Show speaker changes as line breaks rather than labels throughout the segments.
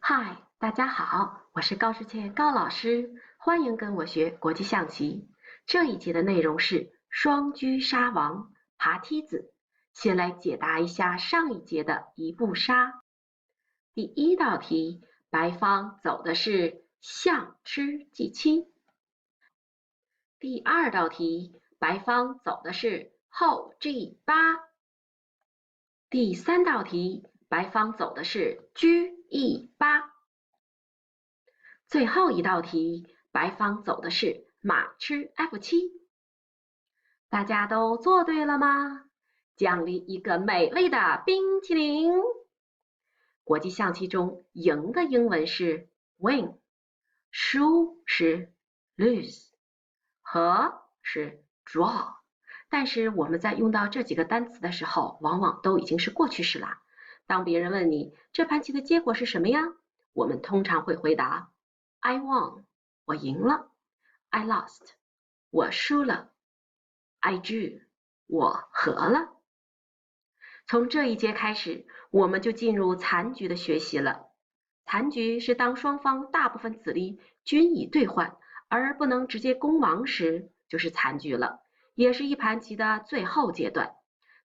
嗨，大家好，我是高世倩高老师，欢迎跟我学国际象棋。这一节的内容是双车杀王，爬梯子。先来解答一下上一节的一步杀。第一道题，白方走的是象吃G7。第二道题，白方走的是后 G8。第三道题，白方走的是车 E8。最后一道题，白方走的是马吃 F7。大家都做对了吗？奖励一个美味的冰淇淋。国际象棋中，赢的英文是 win， 输是 lose， 和是 draw。但是我们在用到这几个单词的时候，往往都已经是过去式啦。当别人问你这盘棋的结果是什么呀？我们通常会回答I won， 我赢了。I lost， 我输了。I drew， 我和了。从这一节开始，我们就进入残局的学习了。残局是当双方大部分子力均已兑换，而不能直接攻王时，就是残局了，也是一盘棋的最后阶段，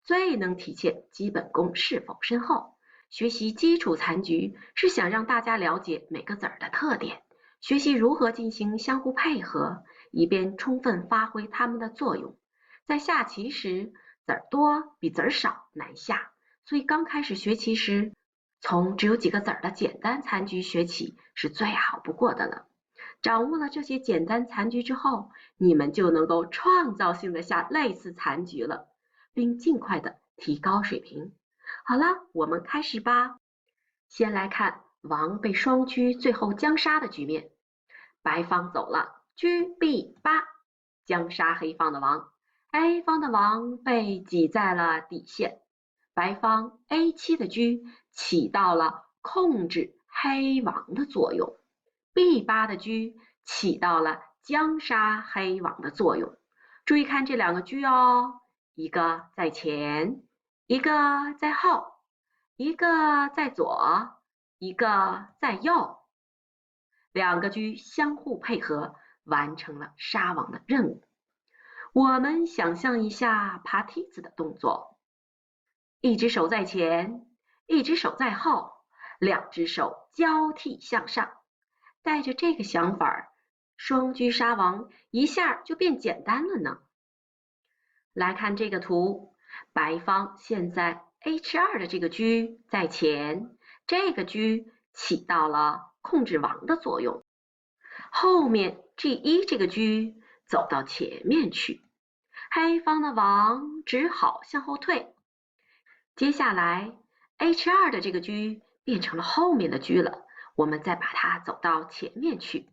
最能体现基本功是否深厚。学习基础残局是想让大家了解每个子儿的特点，学习如何进行相互配合，以便充分发挥它们的作用。在下棋时，子儿多比子儿少难下，所以刚开始学棋时，从只有几个子儿的简单残局学起是最好不过的了。掌握了这些简单残局之后，你们就能够创造性的下类似残局了，并尽快的提高水平。好了，我们开始吧。先来看王被双车最后将杀的局面。白方走了车 B8， 将杀黑方的王。黑方的王被挤在了底线，白方 A7 的车起到了控制黑王的作用， B8 的车起到了将杀黑王的作用。注意看这两个车哦，一个在前，一个在后，一个在左，一个在右，两个车相互配合，完成了杀王的任务。我们想象一下爬梯子的动作，一只手在前，一只手在后，两只手交替向上。带着这个想法，双车杀王一下就变简单了呢。来看这个图，白方现在 H2 的这个车在前，这个车起到了控制王的作用。后面 G1 这个车走到前面去，黑方的王只好向后退。接下来 H2 的这个车变成了后面的车了，我们再把它走到前面去。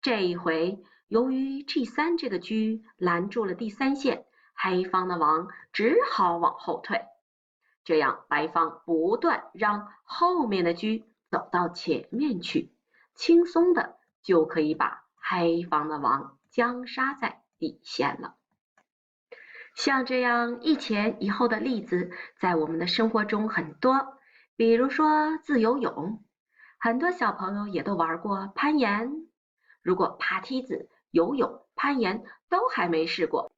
这一回，由于 G3 这个车拦住了第三线，黑方的王只好往后退。这样白方不断让后面的车走到前面去，轻松的就可以把黑方的王将杀在底线了。像这样一前一后的例子，在我们的生活中很多，比如说自由泳，很多小朋友也都玩过攀岩。如果爬梯子、游泳、攀岩都还没试过，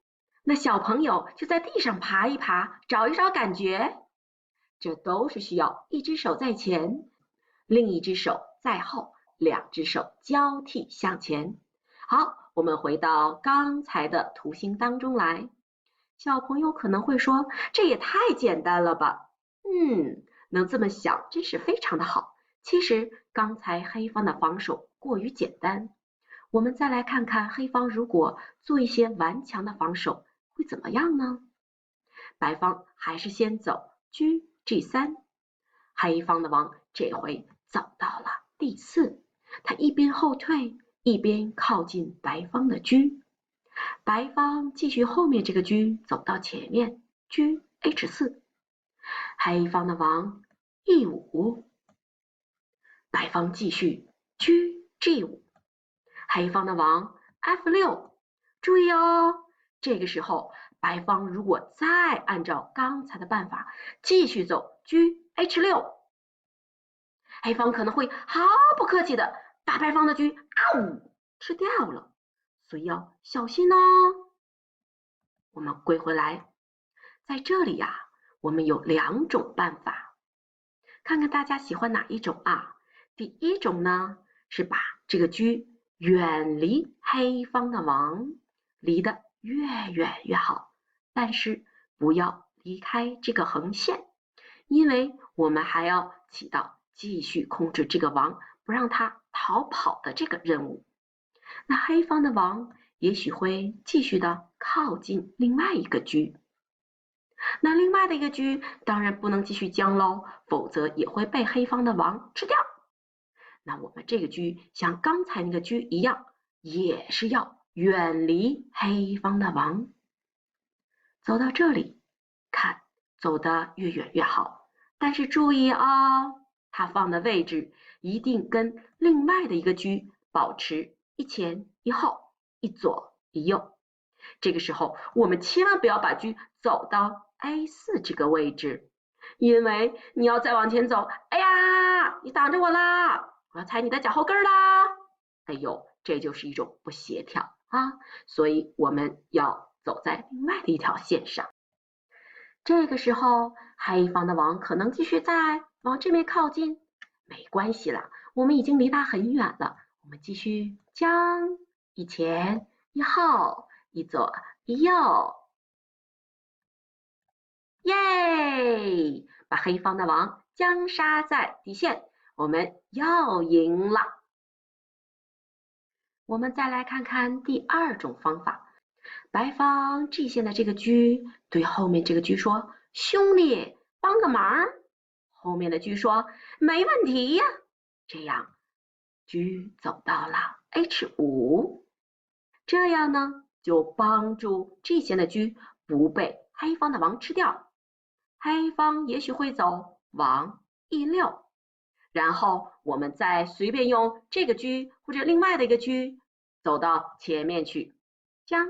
那小朋友就在地上爬一爬，找一找感觉。这都是需要一只手在前，另一只手在后，两只手交替向前。好，我们回到刚才的图形当中来。小朋友可能会说，这也太简单了吧？能这么想真是非常的好。其实刚才黑方的防守过于简单，我们再来看看黑方如果做一些顽强的防守会怎么样呢？白方还是先走车 G3， 黑方的王这回走到了第4，他一边后退一边靠近白方的车。白方继续后面这个车走到前面，车 H4， 黑方的王 E5， 白方继续车 G5， 黑方的王 F6。 注意哦，这个时候白方如果再按照刚才的办法继续走车 H6，黑方可能会毫不客气的把白方的车吃掉了，所以要小心哦。我们归回来，在这里呀，我们有2种办法，看看大家喜欢哪一种啊？第一种呢，是把这个车远离黑方的王，离得越远越好，但是不要离开这个横线，因为我们还要起到继续控制这个王，不让他逃跑的这个任务。那黑方的王也许会继续的靠近另外一个车，那另外的一个车当然不能继续将喽，否则也会被黑方的王吃掉。那我们这个车像刚才那个车一样，也是要远离黑方的王。走到这里，看，走得越远越好，但是注意哦，它放的位置一定跟另外的一个车保持一前一后，一左一右。这个时候我们千万不要把车走到 A4 这个位置，因为你要再往前走，哎呀，你挡着我啦，我要踩你的脚后跟啦，哎呦，这就是一种不协调啊，所以我们要走在另外的一条线上。这个时候黑方的王可能继续在往这边靠近，没关系啦，我们已经离他很远了，我们继续将一前一后，一左一右，耶！把黑方的王将杀在底线，我们又赢了。我们再来看看第2种方法，白方 G 线的这个车对后面这个车说：“兄弟，帮个忙。”后面的车说：“没问题呀。”这样车走到了 H5，这样呢就帮助 G 线的车不被黑方的王吃掉。黑方也许会走王 E6，然后我们再随便用这个车或者另外的一个车走到前面去，将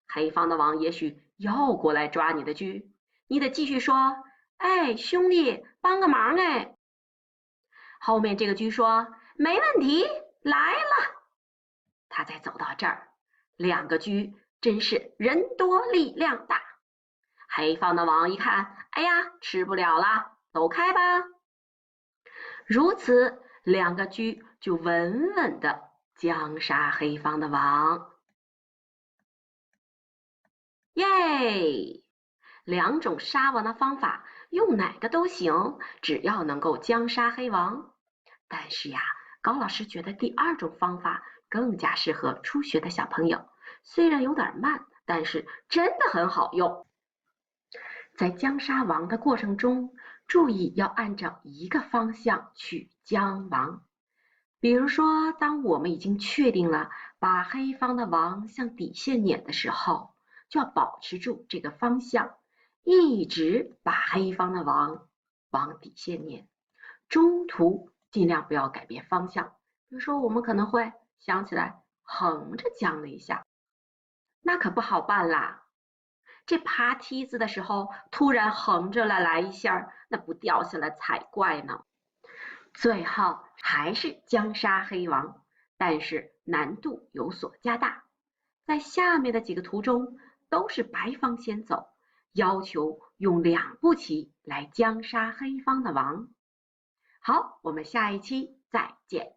黑方的王也许又过来抓你的车，你得继续说：“哎，兄弟，帮个忙哎。”后面这个车说：“没问题，来了。”他再走到这儿，2个车真是人多力量大。黑方的王一看，哎呀，吃不了了，走开吧。如此2个车就稳稳的将杀黑方的王。耶！2种杀王的方法用哪个都行，只要能够将杀黑王。但是呀，高老师觉得第2种方法更加适合初学的小朋友，虽然有点慢，但是真的很好用。在将杀王的过程中，注意要按照一个方向去将王。比如说，当我们已经确定了把黑方的王向底线撵的时候，就要保持住这个方向，一直把黑方的王往底线撵，中途尽量不要改变方向。比如说，我们可能会想起来横着将了一下，那可不好办啦。这爬梯子的时候突然横着来一下，那不掉下来才怪呢。最后还是将杀黑王，但是难度有所加大。在下面的几个图中都是白方先走，要求用2步棋来将杀黑方的王。好，我们下一期再见。